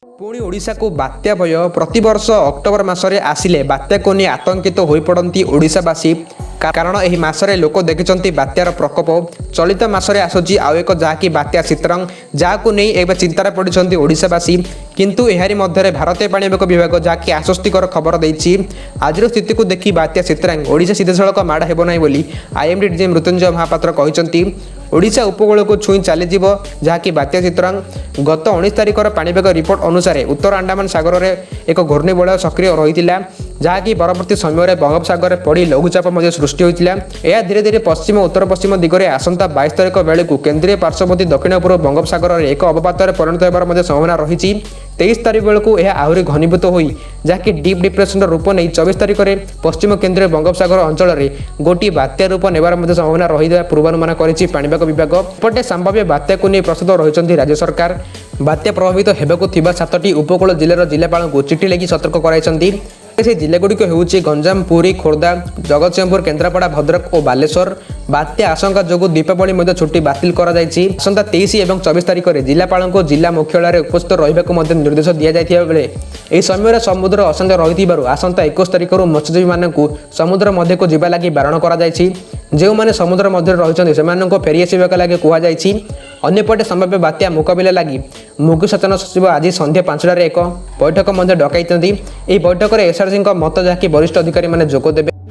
पुणी ओडिशा को बात्या भय प्रतिवर्ष अक्टोबर मासरे आसिले बात्या को नहीं आतंकित हो पड़ती ओडिशावासी कारण यह मासरे लोक देखिं बात्यार प्रकोप चलित मासरे आसूची आउ एक जहाँकि बात्या चित्रंग जहाँ नहीं एवं चिंतार पड़ते ओडिशावासी किंतु एहारी मध्य भारतीय पाणीपाग विभाग जहाँकि आश्वस्तिकर खबर देछि आज स्थिति को देखि बात्या चित्रंग ओडिशा सीधासलख माड़ हेब ना बोली आईएमडी डीजी मृत्युंजय महापात्र कहते ओडिशा उपकूल को छुई चली जहाँकि बात्या चित्रंग गत 19 तारिखर पाणीपाग रिपोर्ट अनुसार उत्तर अंडमान सागर में एक घूर्णिबलय सक्रिय रही जहाँकि परवर्ती समय बंगोपसागर पड़ी लघुचाप सृष्टि होता यह धीरे धीरे पश्चिम उत्तर पश्चिम दिगरे आसंता 22 तारिख बेलू केन्द्रीय पार्श्ववर्ती दक्षिण पूर्व बंगोपसागर में एक अवपात परिणत होबार संभावना रही 23 तारिख बेलू यह आहरी घनीभूत हो जहाँकि डीप डिप्रेशन रूप नहीं 24 तारिख में पश्चिम केन्द्रीय बंगोपसागर अंचल में गोटे बात्या रूप नेबार संभावना रही पूर्वानुमान कर विभाग एपटे संभाव्य बात्या को नहीं प्रस्तुत रही राज्य सरकार बात्या प्रभावित होगाकू 7टी उपकूल जिलार जिलापाल को चिठी लिखि सतर्क कराई से जिलागुड़िक होउछि गंजाम पुरी खोर्धा जगतसिंहपुर केन्द्रापड़ा भद्रक और बालेश्वर बात्या आशंका जो दीपावली छुट्टी बातिल कर आसंता 23 और 24 तारिख में जिलापाल को जिला मुख्यालय उपस्थित रहा निर्देश दि जाता बेले यह समय समुद्र अशांत रही आसंता 21 तारिख मत्स्यजीवी मानू समुद्र मध्य को जीवा लगी बारण कर जो मैंने समुद्र मध्य रही से फेरी आसवाक लगे कहुई अन्यपटे संभाव्य बात्या मुकाबिला लगी मुख्य सचेतन सचिव आज संध्या 5टार एक बैठक डकई बैठक में एसआरसी मत जहाँकि वरिष्ठ अधिकारी मैंने जोगदेवे